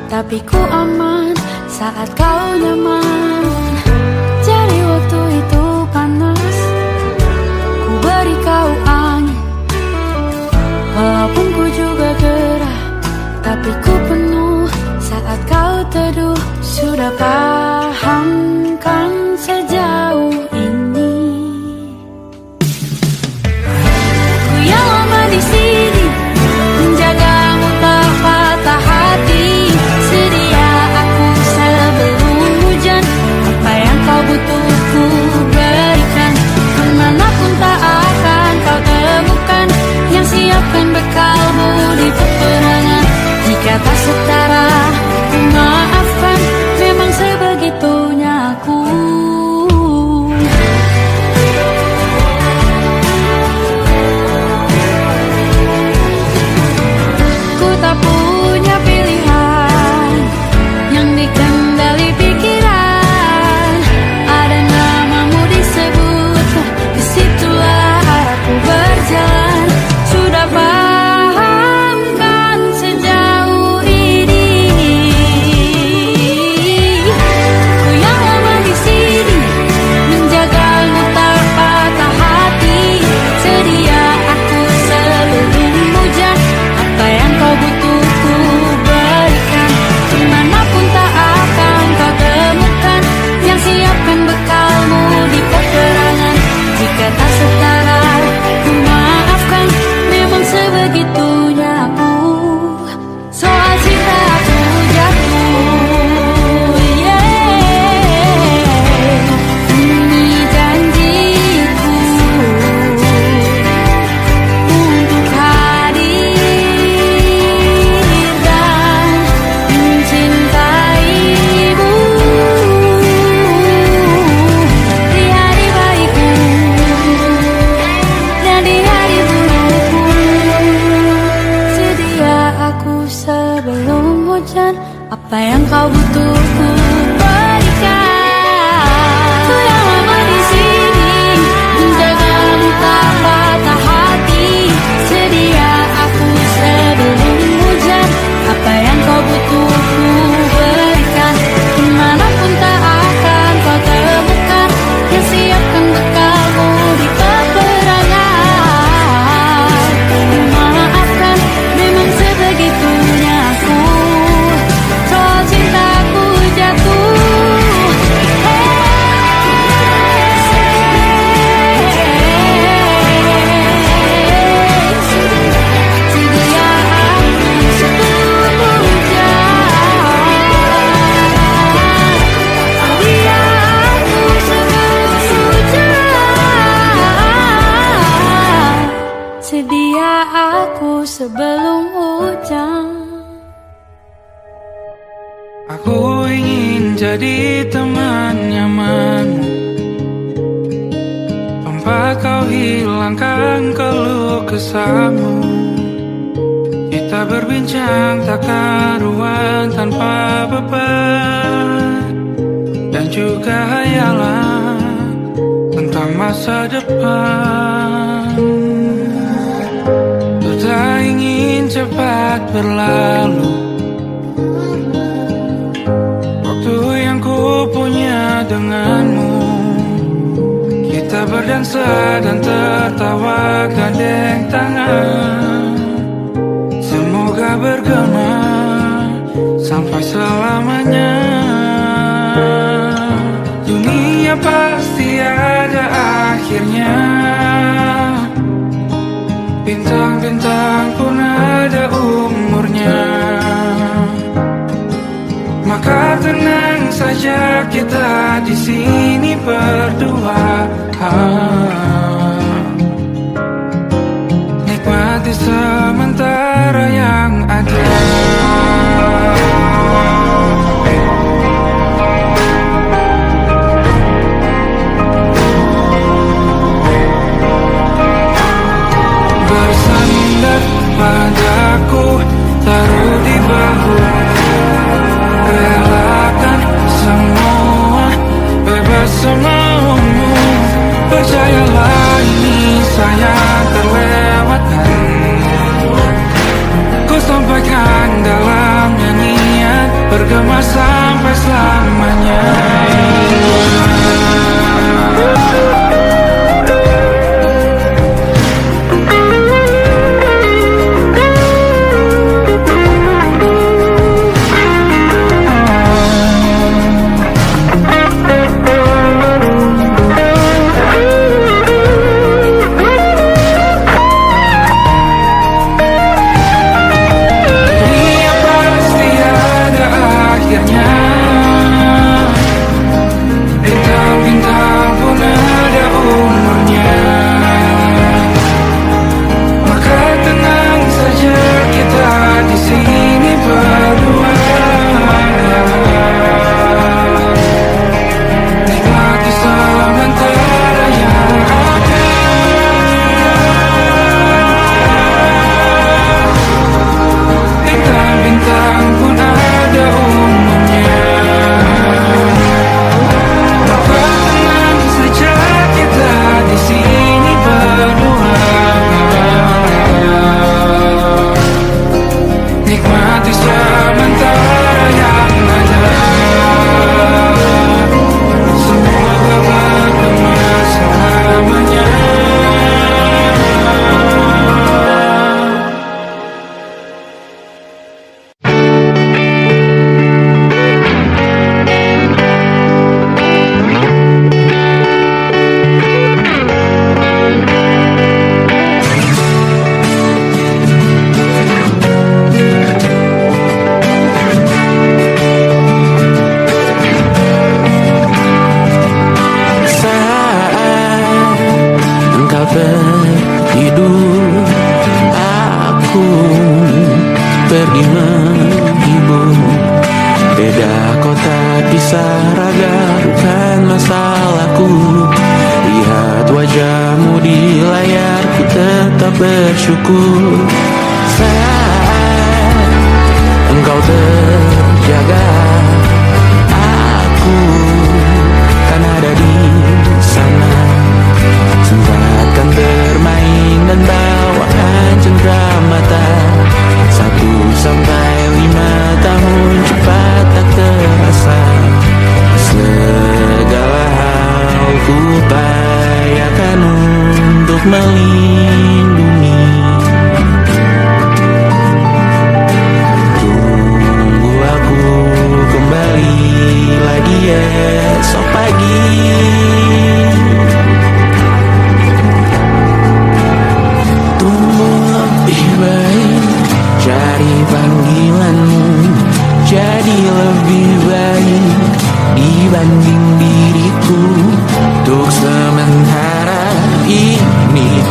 tapi ku aman saat kau nyaman. Jadi waktu itu panas, ku beri kau angin. Walaupun ku juga gerah, tapi ku penuh saat kau teduh. Sudah paham kan sejauh ini? Ku yang lama di sini, menjagamu tak patah hati. Sedia aku sebelum hujan, apa yang kau butuh ku berikan. Kemanapun tak akan kau temukan yang siapkan bekalmu di peperangan. Jika tak setara, ku maafkan, memang sebegitunya aku. Ku tak punya pilihan yang dikendali pikiran. Ada namamu disebut, disitulah aku berjalan. Sudah paham kan sejauh ini? Ku yang lama di sini, menjagamu tak patah hati. Sedia aku sebelum hujan, apa yang kau butuh ku berikan. Kemanapun tak akan kau temukan yang siapkan bekalmu di peperangan. Jika tak setara, ku maafkan, memang sebegitunya aku. Soal cinta aku jatuh, ini janjiku untuk hadir dan mencintaimu di hari baikku dan di hari burukku. Sedia aku sebelum hujan, apa yang kau butuh ku berikan. Ku yang lama di sini, menjagamu tak patah hati. Sedia aku sebelum hujan, apa yang kau butuh ku berikan. Kemanapun tak akan kau temukan yang siapkan bekalmu di peperangan. Maafkan, memang sebegitunya aku. Soal cintaku jatuh, sedia aku sebelum hujan. Sedia aku sebelum hujan. Sedia aku sebelum hujan. Aku ingin jadi teman nyamanmu, tempat kau hilangkan keluh kesahmu. Kita berbincang tak karuan tanpa beban, dan juga hayalan tentang masa depan. Ku tak ingin cepat berlalu waktu yang ku punya denganmu. Kita berdansa dan tertawa gandeng tangan. Semoga bergema sampai selamanya. Dunia pasti ada akhirnya, bintang-bintang pun ada umurnya. Maka tenang saja kita di sini berdua. Nikmati sementara yang ada. Bersandar padaku, taruh di bahu. Relakan semua, bebas semaumu. Percayalah ini sayang terlewatkan. bergema sampai selamanya. Bersyukur saat engkau terjaga, aku kan ada di sana. Sempatkan bermain dan bawaan cenderamata. 1 sampai 5 tahun cepat tak terasa. Segala hal ku upayakan untuk melindungi. Tunggu aku kembali lagi esok pagi. Tumbuh lebih baik, cari panggilanmu. Jadi lebih baik dibanding diriku. Untuk sementara ini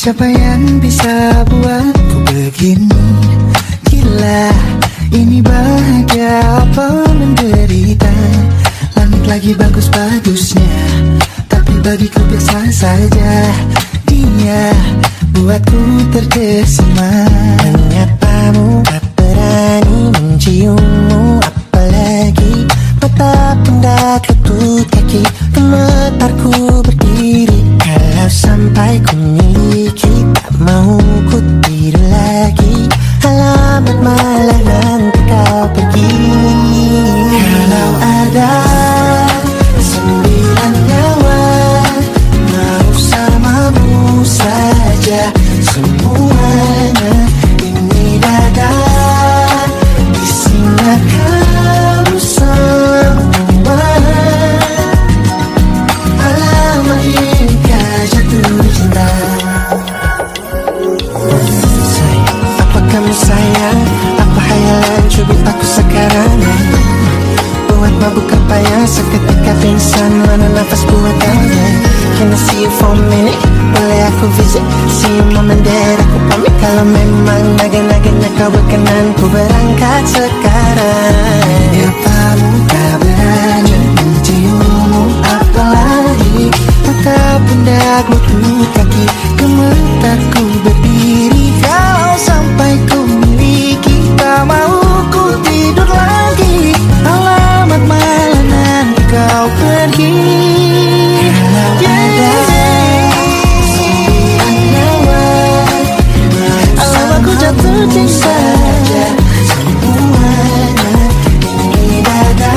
Siapa yang bisa buatku begini? Gila, ini bahagia apa menderita? Langit lagi bagus-bagusnya, tapi bagiku biasa saja. Dia buatku terkesima. Menyapamu, tak berani menciummu, apalagi mata pundak lutut kaki. Gemetarku berdiri kalau sampai ku miliki. Tak mau ku tidur lagi, alamat malah nanti kau pergi. Kalau ada 9 nyawa mau samamu saja, semuanya ini dada isinya kamu semua. Alamak inikah jatuh cinta. Apa kamu sayang? Apa hayalan cubit aku sekarang? Buat mabuk apa yang seketika pingsan, mana nafas buat kamu? Can I see you for a minute? Boleh aku visit? See you mom and dad, aku pamit kalau memang naga-naganya kau berkenan. Ku berangkat sekarang. Apamu tak berani menciummu, apalagi tatap pundak lutut kaki. Gemetarku berdiri kalau sampai ku miliki. Tak mau ku tidur lagi, alamat malah nanti kau pergi. Alamak ku jatuh cinta. Semuanya ini dada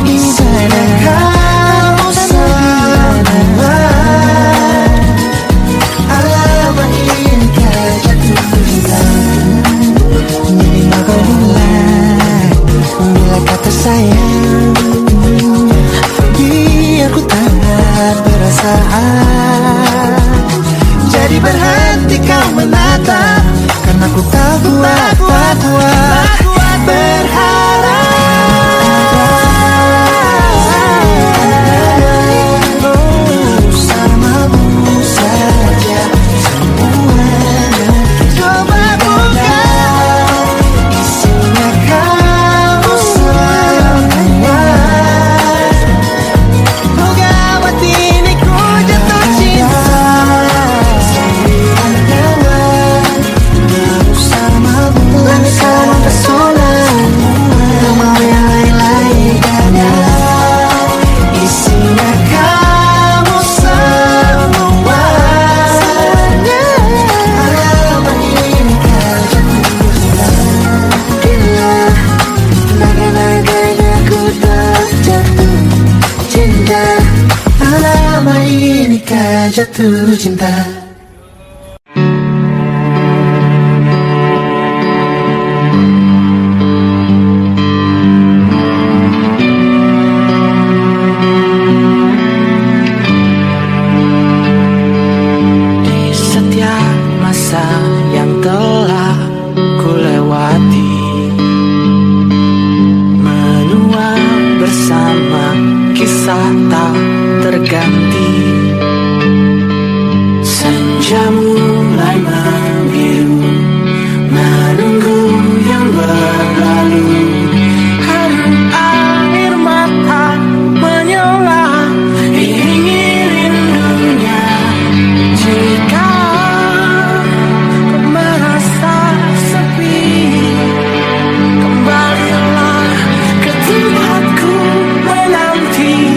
isinya kamu semua. Alamak inikah jatuh cinta. Jadi kau mulai bila kata sayang, biar ku tak perasaan. Jadi berhenti kau menatap, karena ku tak kuat berharap. Bersamamu saja semuanya. Coba buka, isinya kamu semua. Oh gawat ini ku jatuh cinta. Langit sama pesona, tak mau yang lain-lain ada. Isinya kamu semua. Alamak inikah jatuh cinta. Gila, naga-naganya ku tak jatuh cinta. Alamak inikah jatuh cinta. Di setiap masa yang telah ku lewati, menua bersama kisah tak terganti. Senja mulai membiru, menunggu yang berlalu. Harum air mata menyala, ingin rindunya. Jika kau merasa sepi, kembalilah ke tempatku menanti.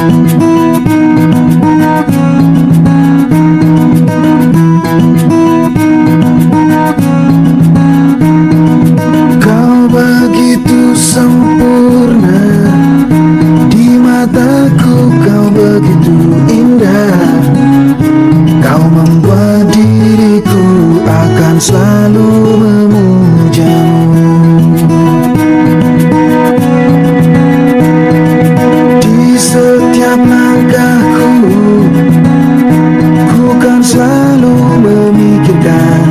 Kau begitu sempurna, di mataku kau begitu indah. Kau membuat diriku akan selalu memujamu. Di setiap langkahku, ku kan selalu memikirkan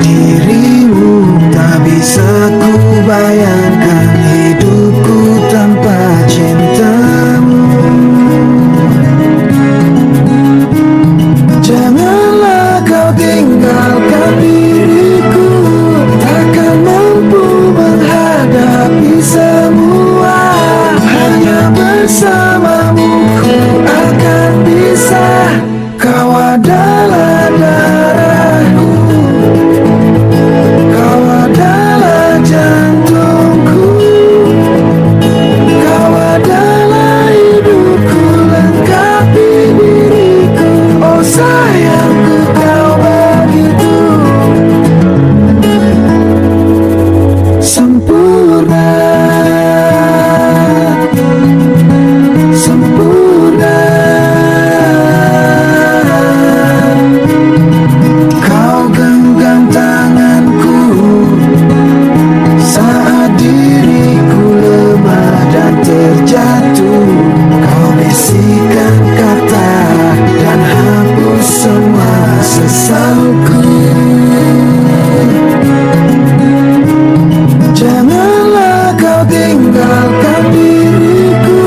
dirimu. Tak bisa ku bayangkan hidupku tanpa cintamu. Janganlah kau tinggalkan diriku, takkan mampu menghadapi semua. Hanya bersamamu ku akan bisa. Kau adalah darahku, kau adalah jantungku, kau adalah hidupku, lengkapi diriku. Oh sayangku, kau begitu sempurna, sempurna. Kau genggam tanganku saat diriku lemah dan terjatuh. Kau bisikan kata dan hapus semua sesalku. Janganlah kau tinggalkan diriku,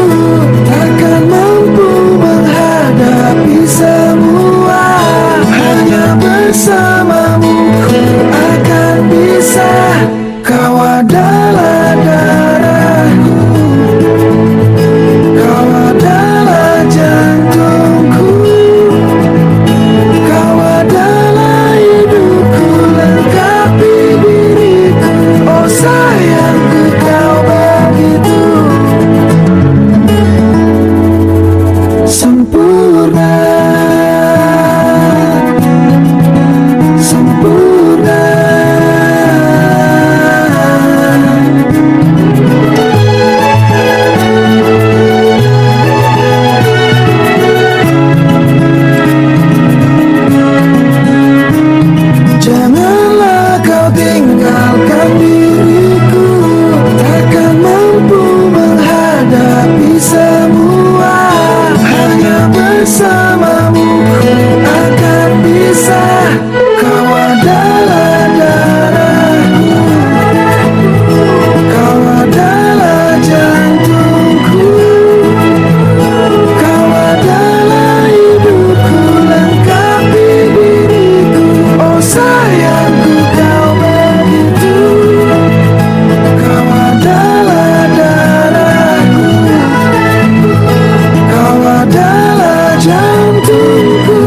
takkan mampu menghadapi semua. Hanya bersamamu ku akan bisa. Kau adalah darahku, kau adalah jantungku, kau adalah hidupku, lengkapi diriku. Oh sayangku, kau begitu sempurna, sempurna. Janganlah kau tinggalkan diriku, takkan mampu menghadapi semua. Hanya bersamamu ku akan bisa. Kau adalah darahku, kau adalah jantungku, kau adalah hidupku, lengkapi diriku. Oh sayangku, kau begitu. Kau adalah darahku, kau adalah jantungku,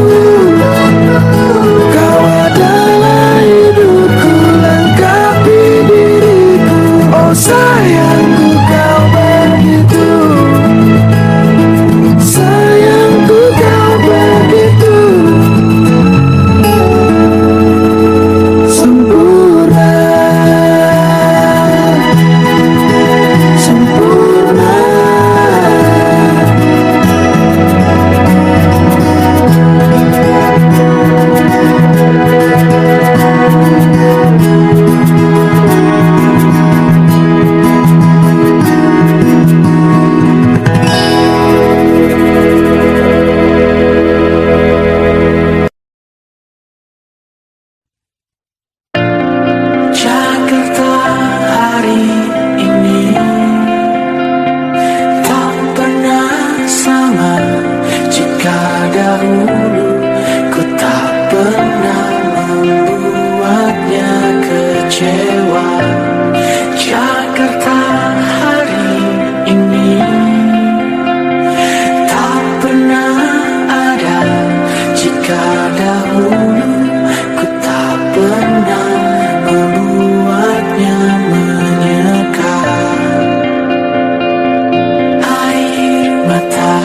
kau adalah hidupku, lengkapi diriku. Oh sayangku, kau begitu. Sayangku, kau begitu sempurna, sempurna. Jakarta hari ini tak pernah sama. Jika dahulu ku tak pernah membuatnya kecewa. Jakarta hari ini tak pernah ada. Jika dahulu ku tak pernah membuatnya menyeka. Air mata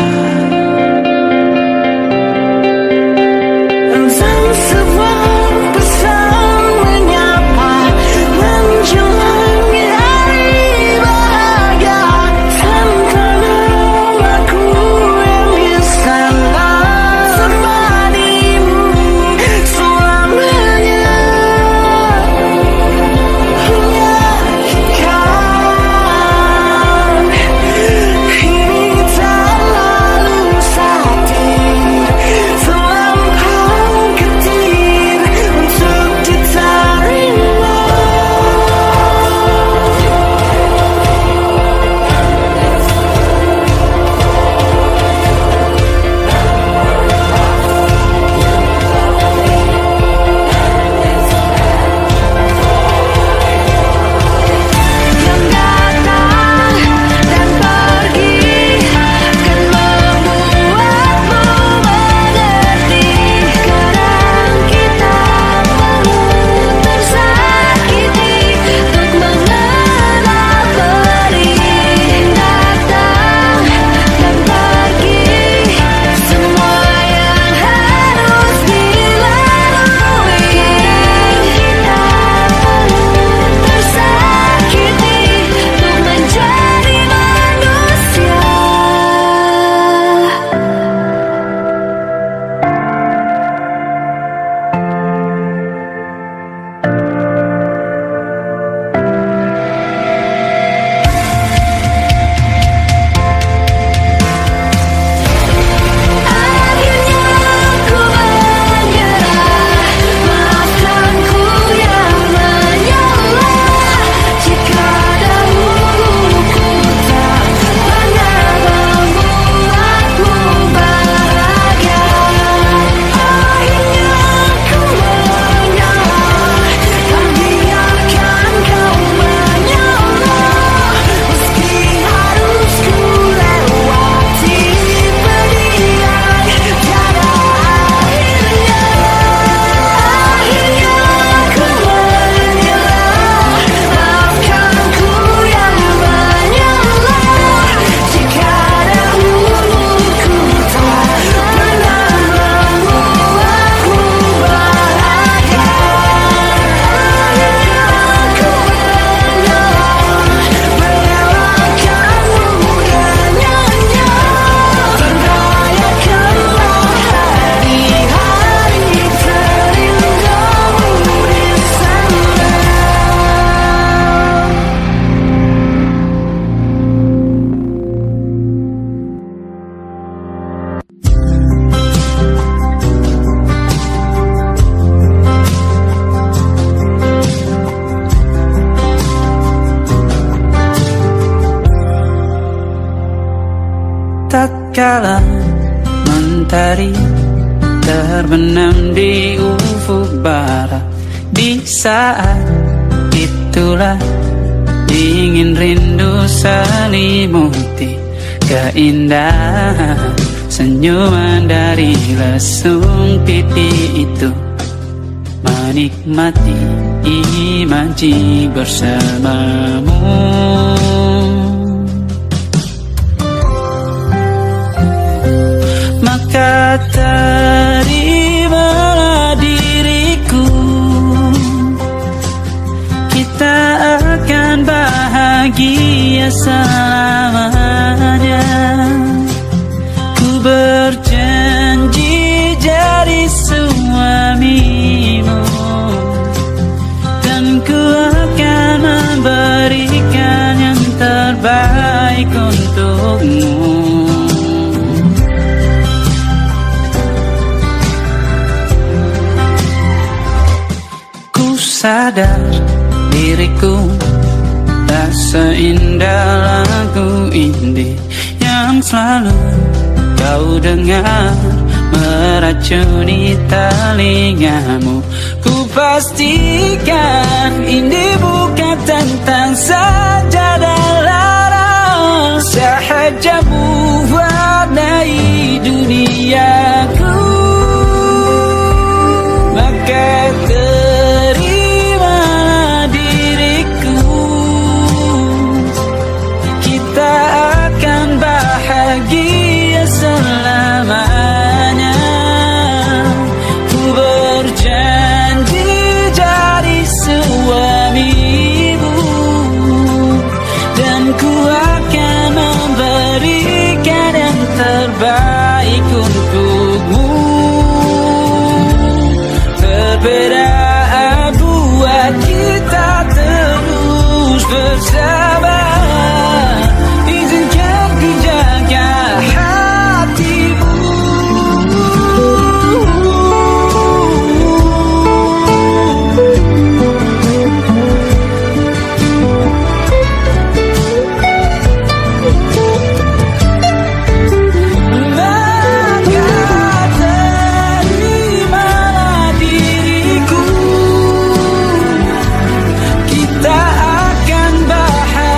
tatkala mentari terbenam di ufuk barat. Di saat itulah ingin rindu selimuti keindahan senyuman dari lesung pipi itu. Menikmati imaji bersamamu. Maka terimalah diriku, kita akan bahagia selamanya. Ku berjanji jadi suamimu, dan ku akan memberikan yang terbaik untukmu. Sadar diriku tak seindah lagu indie yang selalu kau dengar meracuni telingamu. Ku pastikan ini bukan tentang sajadah lara, sahaja mewarnai duniaku. Maka bahagia selamanya. Ku berjanji jadi suamimu, dan ku akan memberikan yang terbaik untukmu. Perbedaan buat kita terus bersama. Kita akan bahagia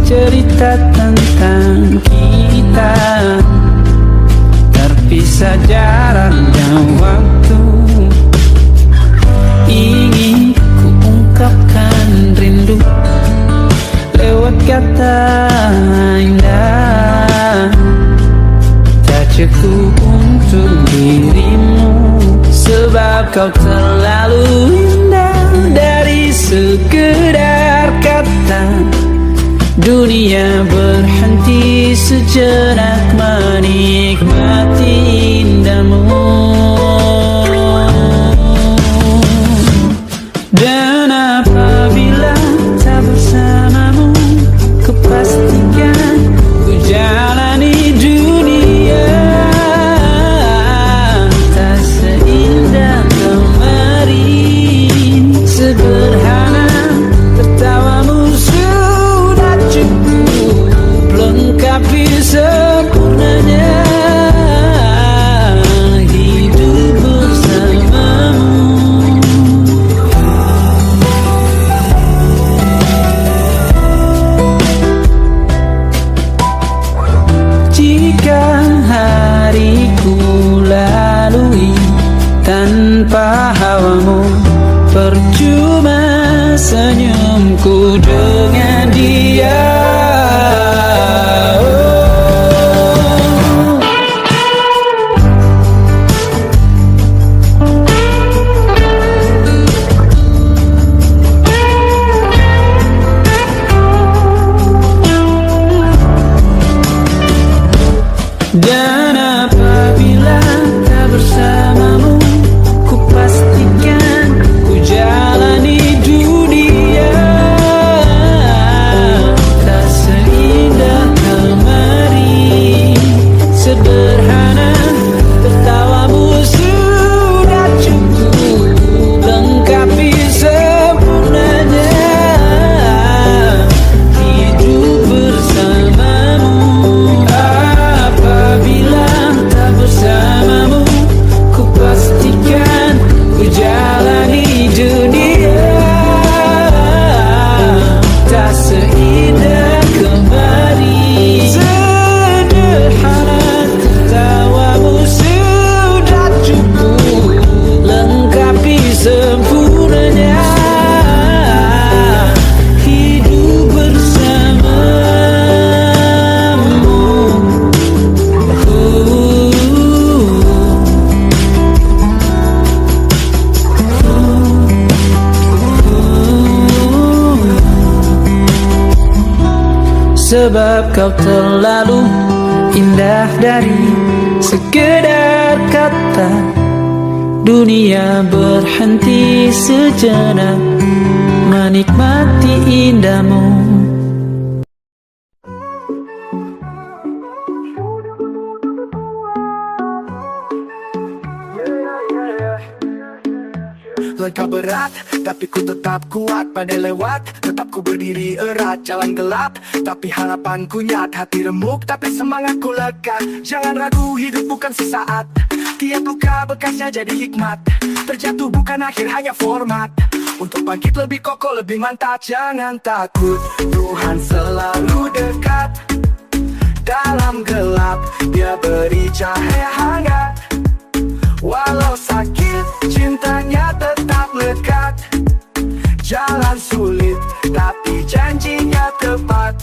cerita tentang kita, terpisah jarak dan waktu. Ingin ku ungkapkan rindu lewat kata indah, tak cukup untuk dirimu, sebab kau terlalu indah. Dari sekedar kata, dunia berhenti sejenak menikmati indahmu. Dan apabila tak bersamamu, kupastikan ku jalani dunia tak seindah kemarin. Sederhana, tertawamu sudah cukup lengkapi sempurnanya hidup bersamamu. Jika hariku lalui tanpa hawamu, percuma senyumku dengan dia. Dan apabila tak bersamamu, ku pastikan ku jalani dunia tak seindah kemarin. Sederhana, tertawamu sudah cukup lengkapi sempurnanya hidup bersamamu. Apabila tak bersamamu, ku pastikan ku jalani dunia tak seindah kemarin. Sederhana, tertawamu sudah cukup lengkapi sempurnanya hidup bersamamu. Sebab kau terlalu indah dari sekedar kata, dunia berhenti sejenak menikmati indahmu. Langkah berat, tapi ku tetap kuat. Pandai lewat, tetap ku berdiri erat. Jalan gelap, tapi harapanku nyata. Hati remuk, tapi semangatku lekat. Jangan ragu, hidup bukan sesaat. Tiap luka bekasnya jadi hikmat. Terjatuh bukan akhir, hanya format. Untuk bangkit lebih kokoh, lebih mantap. Jangan takut, Tuhan selalu dekat. Dalam gelap, Dia beri cahaya hangat. Walau sakit, cintanya tetap lekat. Jalan sulit, tapi janjinya tepat.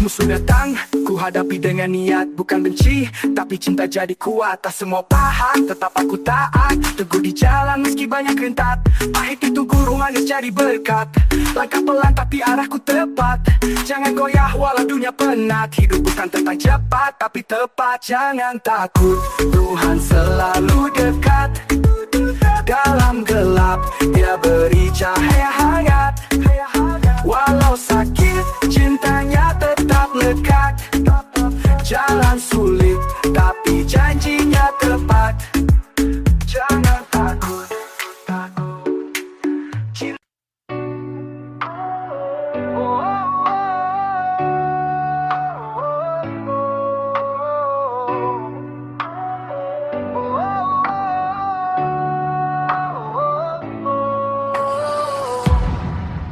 Musuh datang, ku hadapi dengan niat. Bukan benci, tapi cinta jadi kuat. Tak semua paham, tetap aku taat. Teguh di jalan meski banyak rentat. Pahit itu guru, manis jadi berkat. Langkah pelan tapi arahku tepat. Jangan goyah walau dunia penat. Hidup bukan tentang cepat, tapi tepat. Jangan takut, Tuhan selalu dekat. Dalam gelap, Dia beri cahaya hangat. Walau sakit, cintanya tetap lekat. Jalan sulit, tapi janjinya tepat. Jangan takut,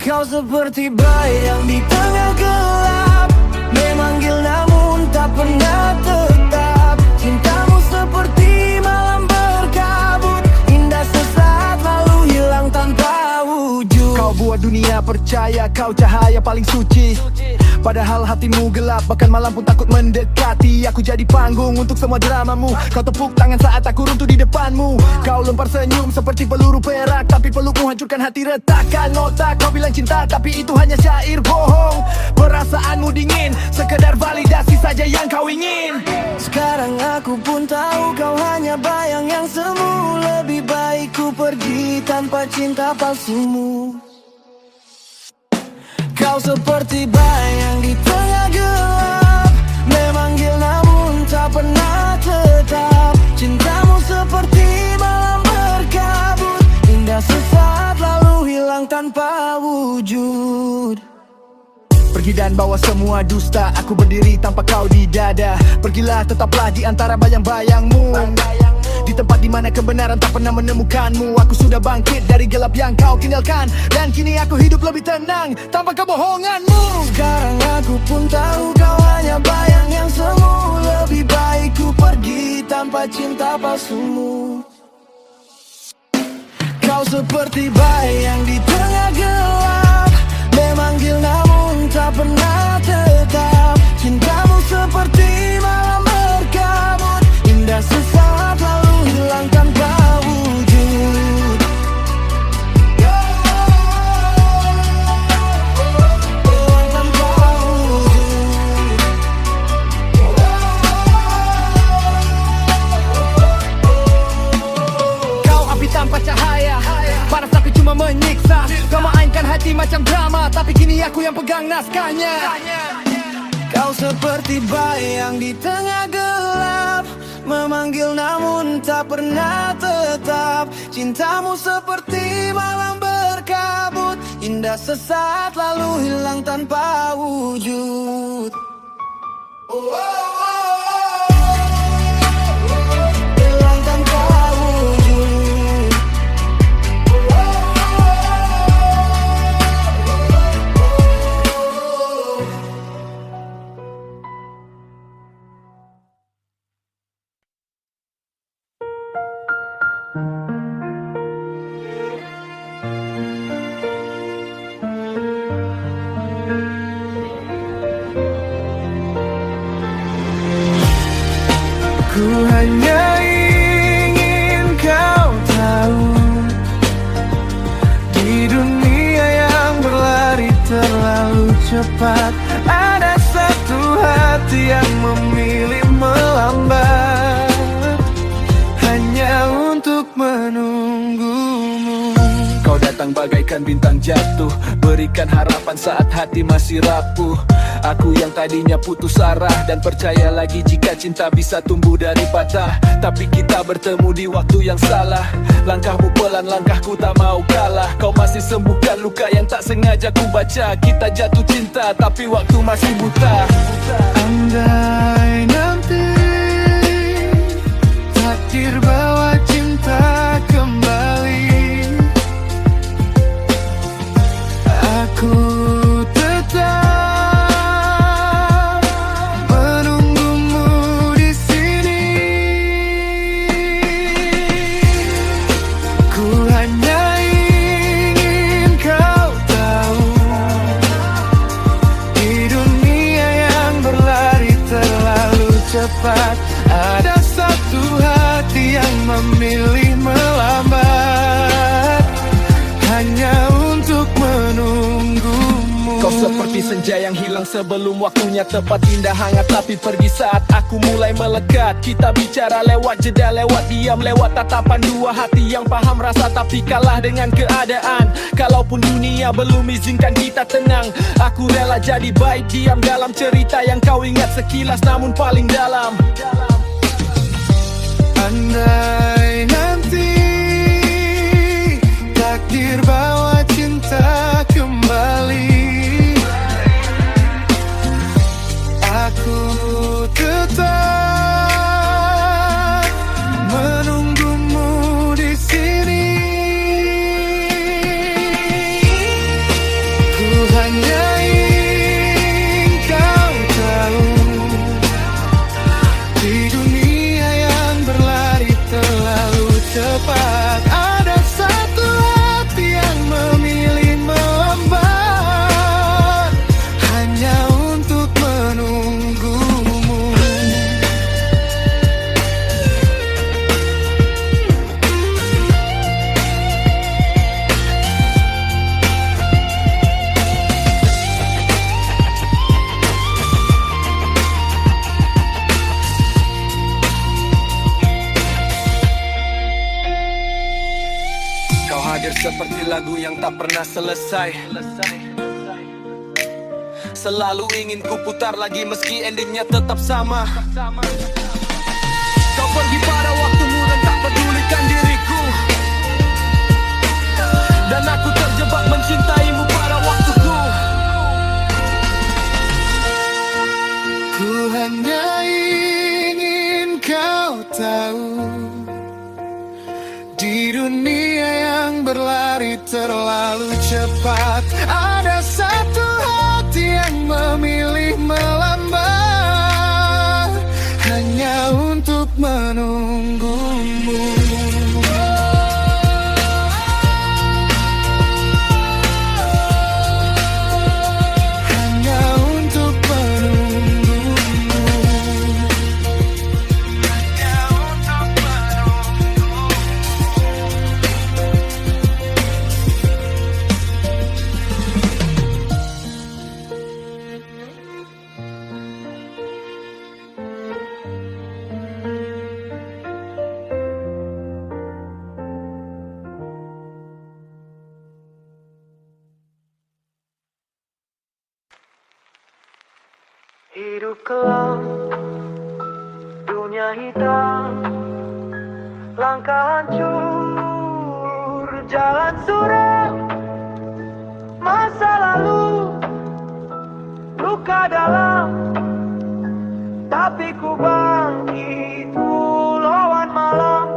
Kau Kau seperti bayang di tengah gelap, memanggil namun tak pernah tetap. Cintamu seperti malam berkabut, indah sesaat lalu hilang tanpa wujud. Kau buat dunia percaya kau cahaya paling suci, padahal hatimu gelap, bahkan malam pun takut mendekati. Aku jadi panggung untuk semua dramamu. Kau tepuk tangan saat aku runtuh di depanmu. Kau lempar senyum seperti peluru perak, tapi pelukmu hancurkan hati, retakan otak. Kau bilang cinta, tapi itu hanya syair bohong. Perasaanmu dingin, sekedar validasi saja yang kau ingin. Sekarang aku pun tahu kau hanya bayang yang semu. Lebih baik ku pergi tanpa cinta palsumu. Kau seperti bayang di tengah gelap, memanggil namun tak pernah tetap. Cintamu seperti malam berkabut, indah sesaat lalu hilang tanpa wujud. Pergi dan bawa semua dusta, aku berdiri tanpa kau di dada. Pergilah tetaplah di antara bayang-bayangmu, di tempat dimana kebenaran tak pernah menemukanmu. Aku sudah bangkit dari gelap yang kau tinggalkan, dan kini aku hidup lebih tenang tanpa kebohonganmu. Sekarang aku pun tahu kau hanya bayang yang semu. Lebih baik ku pergi tanpa cinta palsumu. Kau seperti bayang di tengah gelap, memanggil namun tak pernah tetap. Cintamu seperti malam berkabut, indah sesaat lalu hilang tanpa wujud. Hilang tanpa wujud. Kau api tanpa cahaya, panas tapi cuma menyiksa. Kau mainkan hati macam drama, tapi kini aku yang pegang naskahnya. Kau seperti bayang di tengah gelap, memanggil namun tak pernah tetap. Cintamu seperti malam berkabut, indah sesaat lalu hilang tanpa wujud. Hilang tanpa wujud. Ku hanya ingin kau tahu, di dunia yang berlari terlalu cepat, ada satu hati yang memilih melambat, hanya untuk menunggumu. Kau datang bagaikan bintang jatuh, berikan harapan saat hati masih rapuh. Aku yang tadinya putus arah dan percaya lagi jika cinta bisa tumbuh dari patah. Tapi kita bertemu di waktu yang salah. Langkahmu pelan, langkahku tak mau kalah. Kau masih sembuhkan luka yang tak sengaja ku baca. Kita jatuh cinta tapi waktu masih buta. Andai nanti takdir bawa cinta kembali, aku tetap menunggumu di sini. Ku hanya ingin kau tahu, di dunia yang berlari terlalu cepat, ada satu hati yang memilih melambat, hanya untuk menunggumu. Kau seperti senja yang hilang sebelum waktunya tepat, indah hangat tapi pergi saat aku mulai melekat. Kita bicara lewat jeda, lewat diam, lewat tatapan dua hati yang paham rasa tapi kalah dengan keadaan. Kalaupun dunia belum izinkan kita tenang, aku rela jadi baik diam dalam cerita yang kau ingat sekilas namun paling dalam. Andai nanti takdir bawa cinta kembali, aku tetap menunggumu di sini. lagu yang tak pernah selesai. Selalu ingin ku putar lagi meski endingnya tetap sama. Kau pergi pada waktumu dan tak pedulikan diriku, dan aku terjebak mencintaimu pada waktuku. Ku hanya ingin kau tahu, di dunia yang berlari terlalu cepat, ada satu hati yang memilih melambat hanya untuk menunggumu. Hanya untuk menunggumu. Hanya untuk menunggumu. Hidup kelam, dunia hitam, langkah hancur, jalan suram, masa lalu, luka dalam, tapi ku bangkit, ku lawan malam.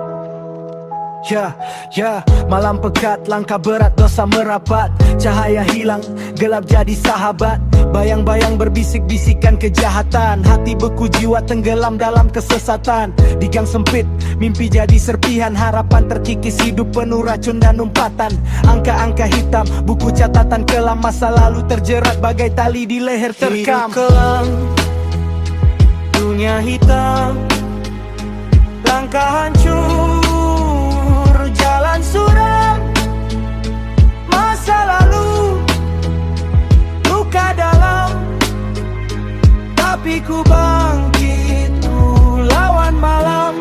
Ya, malam pekat, langkah berat, dosa merapat, cahaya hilang, gelap jadi sahabat. Bayang-bayang berbisik-bisikan kejahatan, hati beku, jiwa tenggelam dalam kesesatan. Di gang sempit, mimpi jadi serpihan, harapan terkikis, hidup penuh racun dan umpatan. Angka-angka hitam, buku catatan kelam, masa lalu terjerat bagai tali di leher terkam. Hidup kelam, dunia hitam, langkah hancur, jalan suram, masa lalu, luka dalam, tapi ku bangkit, ku lawan malam.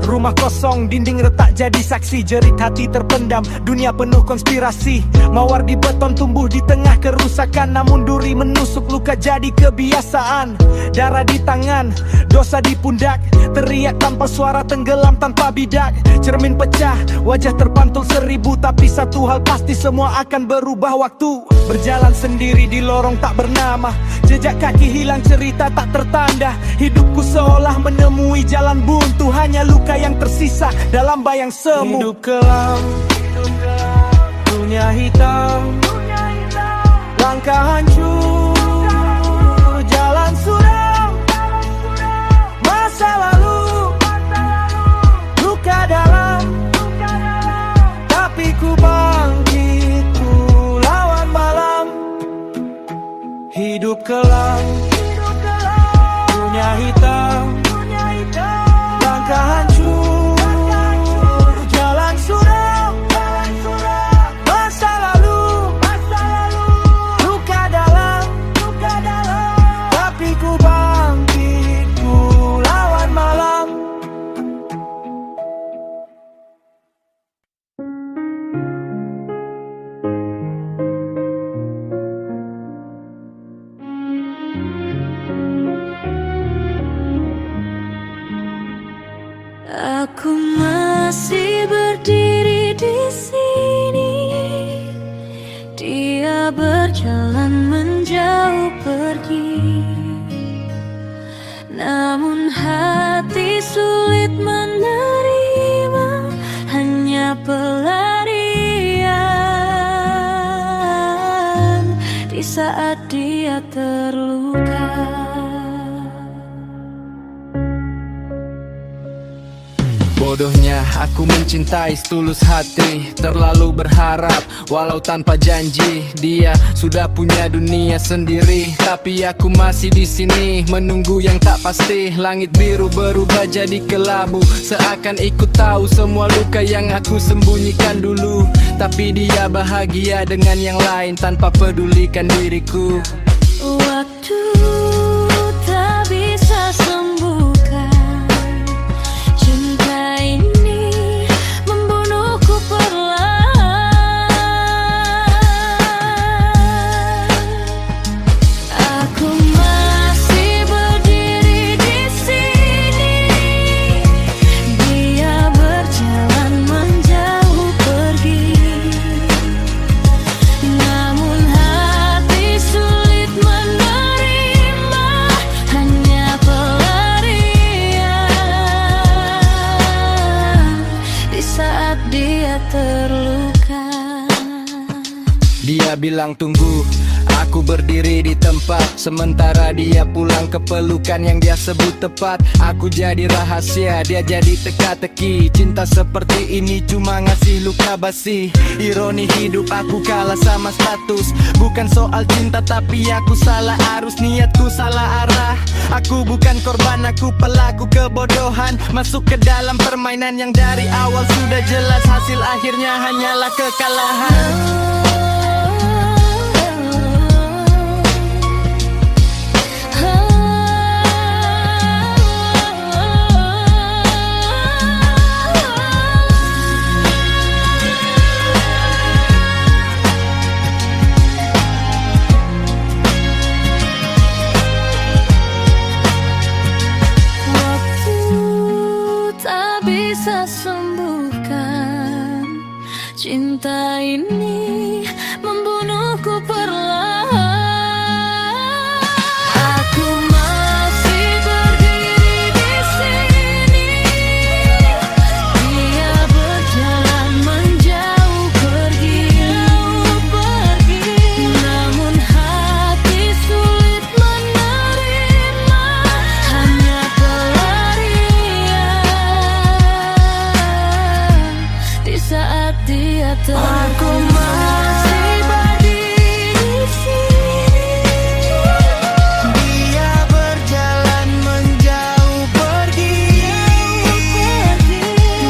Rumah kosong, dinding retak jadi saksi, jerit hati terpendam, dunia penuh konspirasi. Mawar di beton tumbuh di tengah kerusakan, namun duri menusuk, luka jadi kebiasaan. Darah di tangan, dosa di pundak, teriak tanpa suara, tenggelam tanpa bidak. Cermin pecah, wajah terpantul seribu, tapi satu hal pasti, semua akan berubah waktu. Berjalan sendiri di lorong tak bernama, jejak kaki hilang, cerita tak tertanda. Hidupku seolah menemui jalan buntu, hanya luka yang tersisa dalam bayang semu. Hidup kelam, dunia hitam, langkah hancur, jalan suram, masa lalu, luka dalam, tapi ku bangkit, ku lawan malam. Hidup kelam, dunia hitam, langkah hancur, jalan suram, masa lalu, luka dalam, tapi ku bangkit, ku lawan malam. Aku masih berdiri di sini, dia berjalan menjauh pergi, namun hati sulit menerima, hanya pelarian di saat dia terluka. Bodohnya aku mencintai setulus hati, terlalu berharap walau tanpa janji. Dia sudah punya dunia sendiri, tapi aku masih di sini menunggu yang tak pasti. Langit biru berubah jadi kelabu, seakan ikut tahu semua luka yang aku sembunyikan dulu. Tapi dia bahagia dengan yang lain tanpa pedulikan diriku. Waktu tak bisa sembuhkan cinta ini, membunuhku bilang tunggu. Aku berdiri di tempat, sementara dia pulang ke pelukan yang dia sebut tepat. Aku jadi rahasia, dia jadi teka-teki. Cinta seperti ini cuma ngasih luka basi. Ironi hidup, aku kalah sama status. Bukan soal cinta tapi aku salah arus, niatku salah arah. Aku bukan korban, aku pelaku kebodohan. Masuk ke dalam permainan yang dari awal sudah jelas. Hasil akhirnya hanyalah kekalahan. Tak bisa sembuhkan cinta ini, membunuhku perlahan. Aku masih berdiri di sini, dia berjalan menjauh pergi. Namun hati sulit menerima, hanya pelarian di saat dia Aku masih berdiri di sini. Dia berjalan menjauh pergi.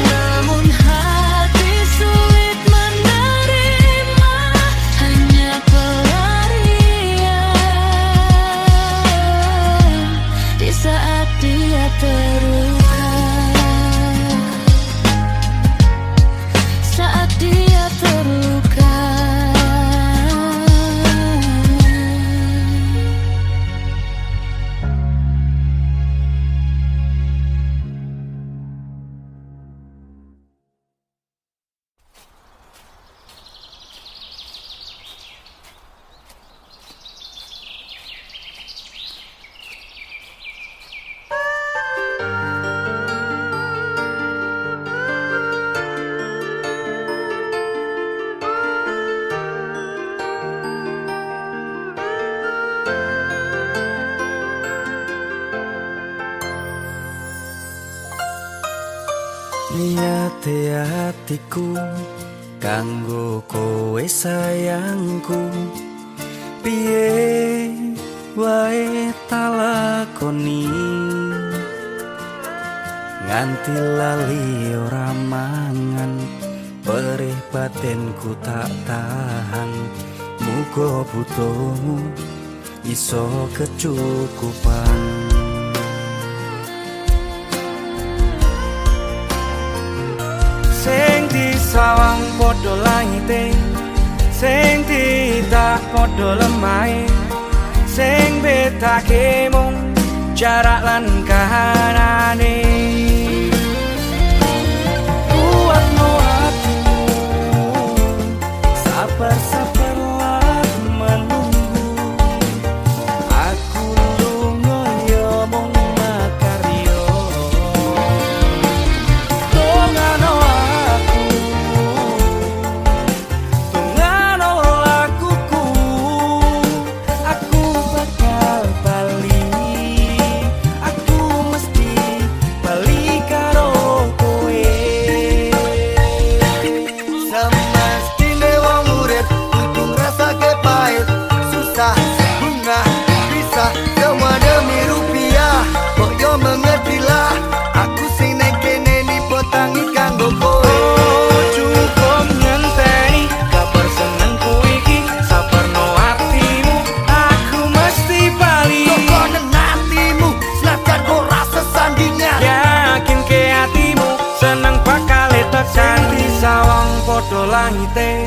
Namun hati sulit menerima, hanya pelarian di saat dia terluka. Saat dia terluka. Niate hatiku kanggo kowe sayangku, piye wae talakoni nganti lali ora mangan. Perih batinku tak tahan, muga butuhmu iso kecukupan. Sing disawang padha langite, sing ditak padha lemahe, sing betake mung jarak lan kahanane. Kuatno hatimu, sabar-sabarlah menunggu. Aku lunga ya mung makarya. Tongano aku, tongano lakuku. Aku bakal bali, aku mesti bali karo kowe. Semestine wong urip kudu ngrasake pahit, susah, bunga, bisa, semua demi rupiah. Kok yo mengertilah, aku sing nek kene ni potangi kanggo kowe. Cukup ngenteni kabar senengku iki, sabarno hatimu, aku mesti bali. Kokonen hatimu, senajan ora sesandingan. Yakin ke hatimu, seneng bakal tekan. Disawang padha langite,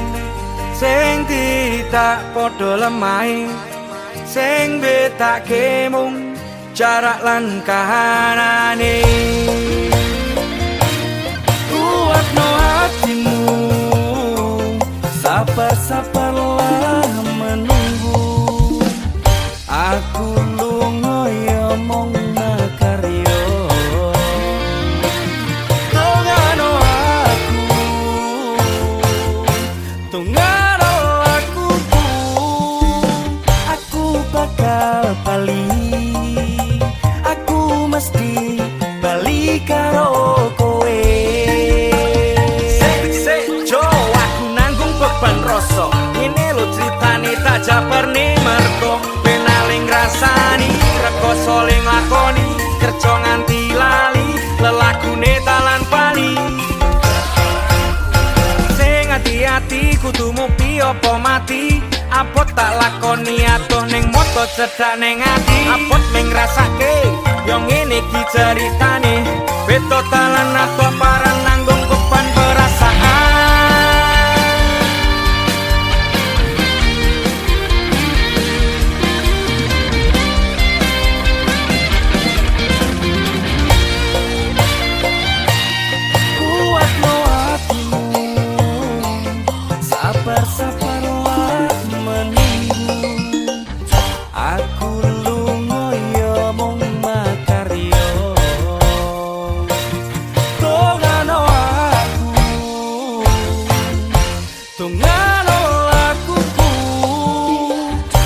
sing ditak padha lemahe, sing betake mung jarak lan kahanane. Kuatno hatimu, sabar-sabarlah menunggu. Aku lunga ya mung makarya. Tongano aku, tongano lakuku. bakal bali. Aku mesti bali karo kowe. Jo, aku nanggung beban rasa. Ngene lho critane tak jabarne merko penaling rasani rekoso ling lakoni kerja nganti lali lelakune talan pali. Sing hati-hati kudu mukti apa mati. Apot tak lakoni atuh ning moto cedak ning ati. Apot ming ngrasake yo ngene iki ceritane. Beto talan atuh parang nanggung beban perasaan. Kuatno hatimu, sabar-sabarlah menunggu. Aku lunga ya mung makarya. Tongano akuku,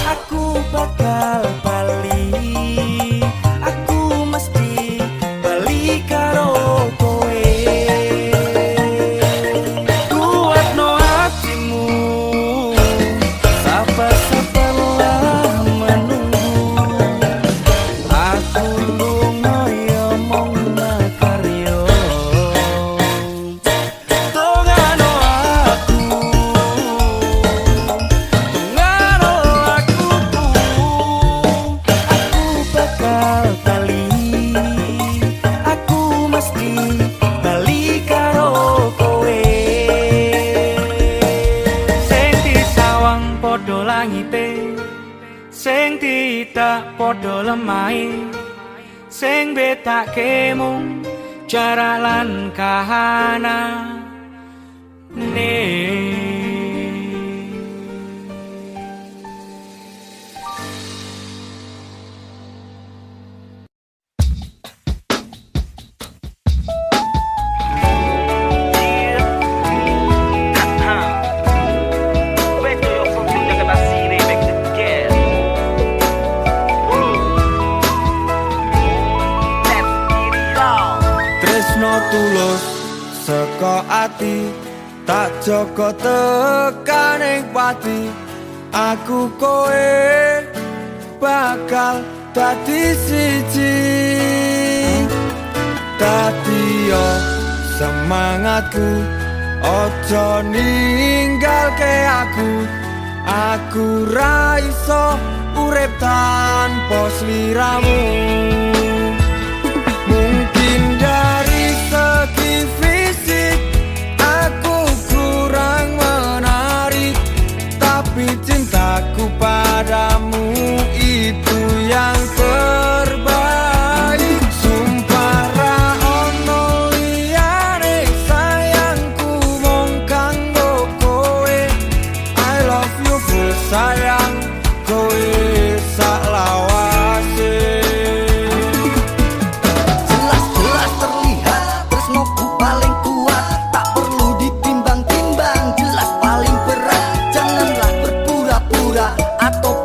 aku bakal bali. Aku mesti bali karo kowe. Kuatno hatimu, sabar-sabarlah menunggu. Aku lunga ya mung makarya. Tongano akuku, aku bakal bali. Aku mesti bali karo kowe. Sing disawang padha langite, sing tidak padha lemahe, sing betake mung jarak lan kahanane. Tresno tulus saka ati, tak joko tekaning pati. Aku kowe bakal dadi siji. Dadi yo semangatku, ojo ninggalke aku. Aku ra iso urip tanpa sliramu. Mungkin dari segi fisik aku kurang menarik, tapi cintaku padamu itu yang terbaik. Sumpah ra ono liyane sayangku mung kanggo kowe. I love you full sayang, kowe sak lawase. Jelas-jelas terlihat tresnoku paling kuat, tak perlu ditimbang-timbang, jelas paling berat. Janganlah berpura-pura atau